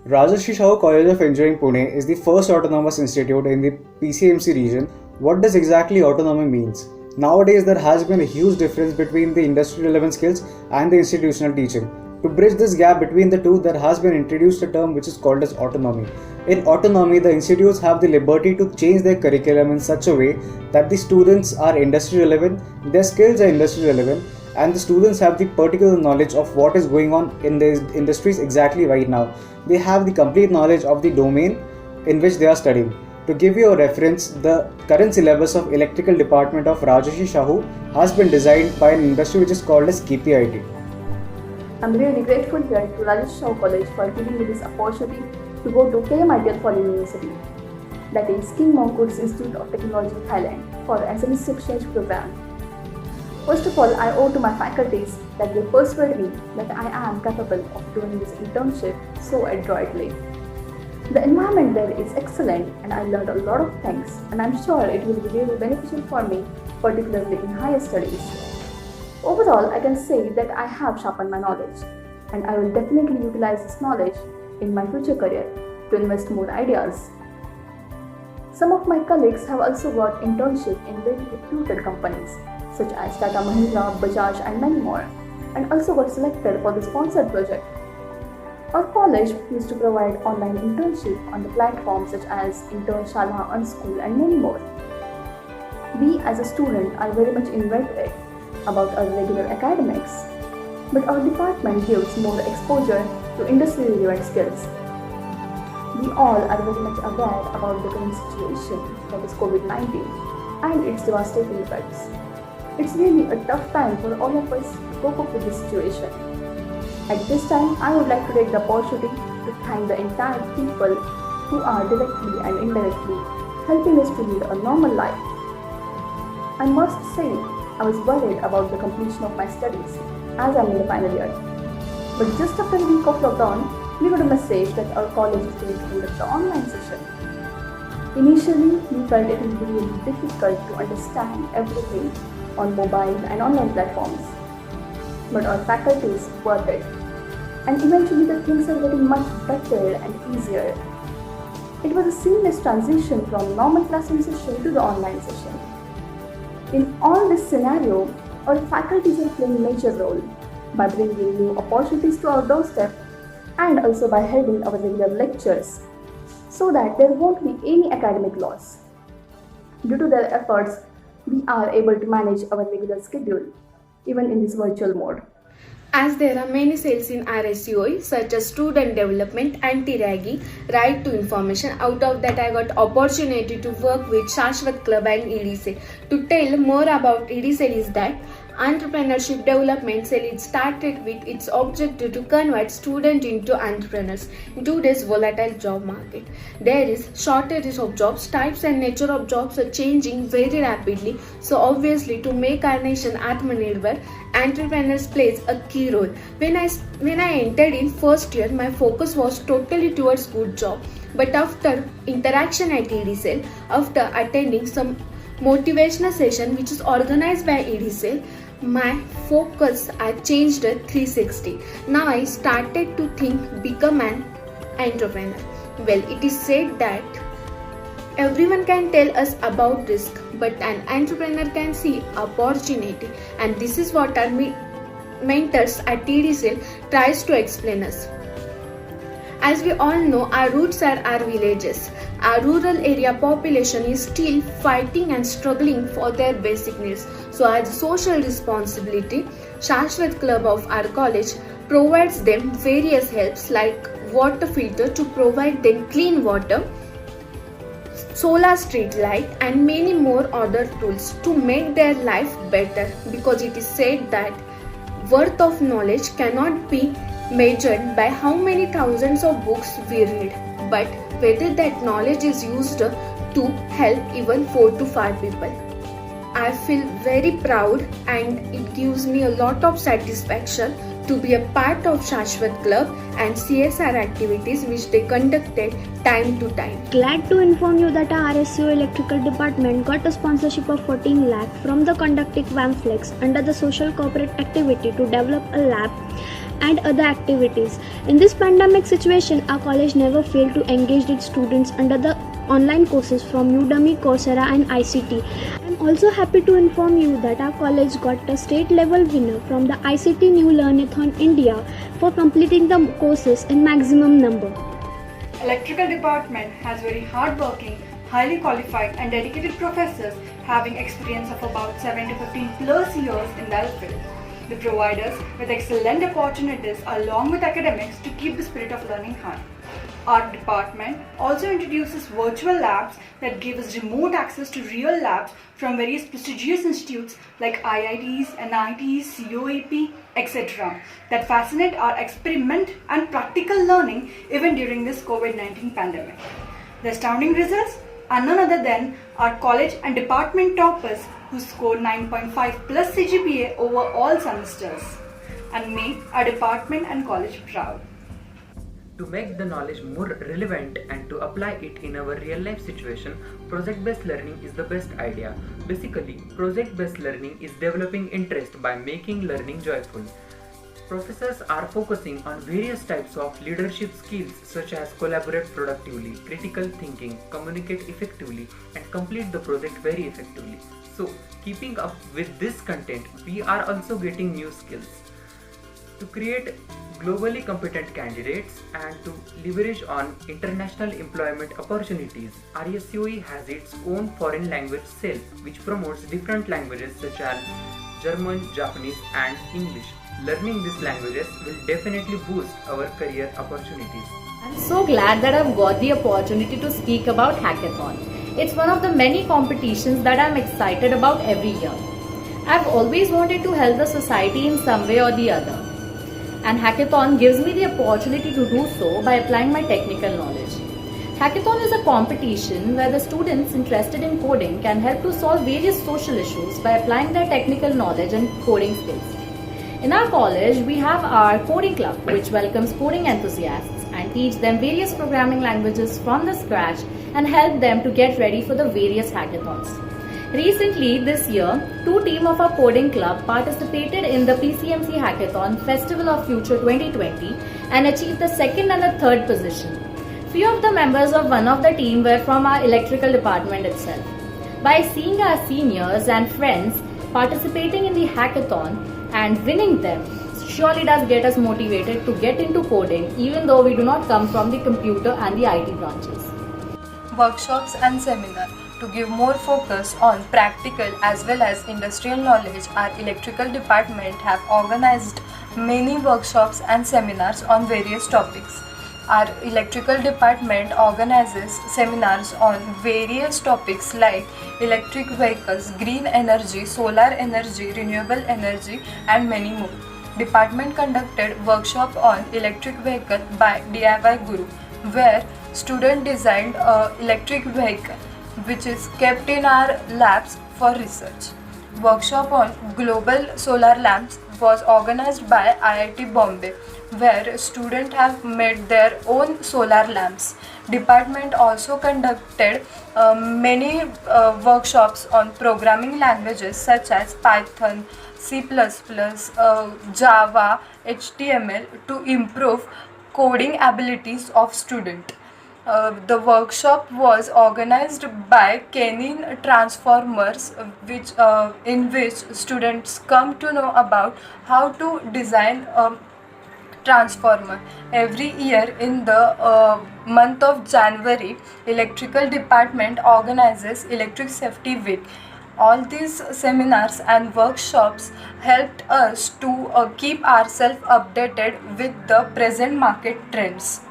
Rajarshi Shahu College of Engineering Pune is the first autonomous institute in the PCMC region. What does exactly autonomy means? Nowadays, there has been a huge difference between the industry relevant skills and the institutional teaching. To bridge this gap between the two, there has been introduced a term which is called as autonomy. In autonomy, the institutes have the liberty to change their curriculum in such a way that the students are industry relevant, their skills are industry relevant, and the students have the particular knowledge of what is going on in the industries exactly right now. They have the complete knowledge of the domain in which they are studying. To give you a reference, the current syllabus of Electrical Department of Rajarshi Shahu has been designed by an industry which is called as KPIT. I'm really grateful here to Rajarshi Shahu College for giving me this opportunity to go to KMITL Foreign University, that is King Mongkut's Institute of Technology, Thailand, for a semester exchange program. First of all, I owe to my faculties that they persuade me that I am capable of doing this internship so adroitly. The environment there is excellent and I learned a lot of things, and I'm sure it will be really beneficial for me, particularly in higher studies. Overall, I can say that I have sharpened my knowledge, and I will definitely utilize this knowledge in my future career to invest more ideas. Some of my colleagues have also got internship in very reputed companies such as Tata Mahindra, Bajaj and many more, and also got selected for the sponsored project. Our college used to provide online internship on the platforms such as Internshala, Unschool and many more. We as a student are very much invented about our regular academics, but our department gives more exposure to industry relevant skills. We all are very much aware about the current situation, that is COVID-19, and its devastating effects. It's really a tough time for all of us to cope up with this situation. At this time, I would like to take the opportunity to thank the entire people who are directly and indirectly helping us to lead a normal life. I must say, I was worried about the completion of my studies as I'm in the final year. But just after a week of lockdown, we got a message that our college is going to conduct the online session. Initially, we felt it would be really difficult to understand everything on mobile and online platforms. But our faculties worked it, and eventually the things are getting much better and easier. It was a seamless transition from normal classroom session to the online session. In all this scenario, our faculties are playing a major role by bringing new opportunities to our doorstep and also by holding our regular lectures so that there won't be any academic loss. Due to their efforts, we are able to manage our regular schedule even in this virtual mode. As there are many cells in RSCOE such as student development, anti-ragging, right to information, out of that I got opportunity to work with Shashwat Club and EDC. To tell more about EDC is that Entrepreneurship Development Cell is started with its objective to convert students into entrepreneurs in today's volatile job market. There is shortage of jobs, types and nature of jobs are changing very rapidly. So obviously to make our nation Atmanirbhar, entrepreneurs plays a key role. When I entered in first year, my focus was totally towards good job. But after interaction at EDCell, after attending some motivational session which is organized by EDCell, my focus I changed at 360. Now I started to think become an entrepreneur. Well, it is said that everyone can tell us about risk, but an entrepreneur can see opportunity, and this is what our mentors at EDCell tries to explain us. As we all know, our roots are our villages. Our rural area population is still fighting and struggling for their basic needs. So as a social responsibility, Shashwat Club of our college provides them various helps like water filter to provide them clean water, solar street light and many more other tools to make their life better, because it is said that worth of knowledge cannot be measured by how many thousands of books we read, but whether that knowledge is used to help even 4 to 5 people. I feel very proud and it gives me a lot of satisfaction to be a part of Shashwat Club and CSR activities which they conducted time to time. Glad to inform you that our RSCOE Electrical Department got a sponsorship of 14 lakh from the conducting WAMFlex under the social corporate activity to develop a lab and other activities. In this pandemic situation, our college never failed to engage its students under the online courses from Udemy, Coursera and ICT. I'm also happy to inform you that our college got a state level winner from the ICT New Learnathon India for completing the courses in maximum number. Electrical department has very hardworking, highly qualified and dedicated professors having experience of about 7 to 15 plus years in their field. They provide us with excellent opportunities along with academics to keep the spirit of learning high. Our department also introduces virtual labs that give us remote access to real labs from various prestigious institutes like IITs, NITs, COEP, etc. that fascinate our experiment and practical learning even during this COVID-19 pandemic. The astounding results are none other than our college and department toppers who scored 9.5 plus CGPA over all semesters and make our department and college proud. To make the knowledge more relevant and to apply it in our real life situation, project-based learning is the best idea. Basically, project-based learning is developing interest by making learning joyful. Professors are focusing on various types of leadership skills such as collaborate productively, critical thinking, communicate effectively, and complete the project very effectively. So, keeping up with this content, we are also getting new skills. To create globally competent candidates and to leverage on international employment opportunities, RSCOE has its own foreign language cell which promotes different languages such as German, Japanese and English. Learning these languages will definitely boost our career opportunities. I'm so glad that I've got the opportunity to speak about Hackathon. It's one of the many competitions that I'm excited about every year. I've always wanted to help the society in some way or the other. And Hackathon gives me the opportunity to do so by applying my technical knowledge. Hackathon is a competition where the students interested in coding can help to solve various social issues by applying their technical knowledge and coding skills. In our college, we have our coding club which welcomes coding enthusiasts and teach them various programming languages from the scratch and help them to get ready for the various hackathons. Recently, this year, 2 teams of our coding club participated in the PCMC Hackathon Festival of Future 2020 and achieved the 2nd and the 3rd position. Few of the members of one of the team were from our electrical department itself. By seeing our seniors and friends participating in the hackathon and winning them, surely does get us motivated to get into coding even though we do not come from the computer and the IT branches. Workshops and seminars. To give more focus on practical as well as industrial knowledge, our electrical department have organized many workshops and seminars on various topics. Our electrical department organizes seminars on various topics like electric vehicles, green energy, solar energy, renewable energy and many more. Department conducted workshop on electric vehicle by DIY Guru, where student designed a electric vehicle which is kept in our labs for research. Workshop on global solar lamps was organized by IIT Bombay, where students have made their own solar lamps. Department also conducted many workshops on programming languages such as Python, C++, Java, HTML to improve coding abilities of students. The workshop was organized by Canine Transformers, in which students come to know about how to design a transformer. Every year in the month of January, electrical department organizes Electric Safety Week. All these seminars and workshops helped us to keep ourselves updated with the present market trends.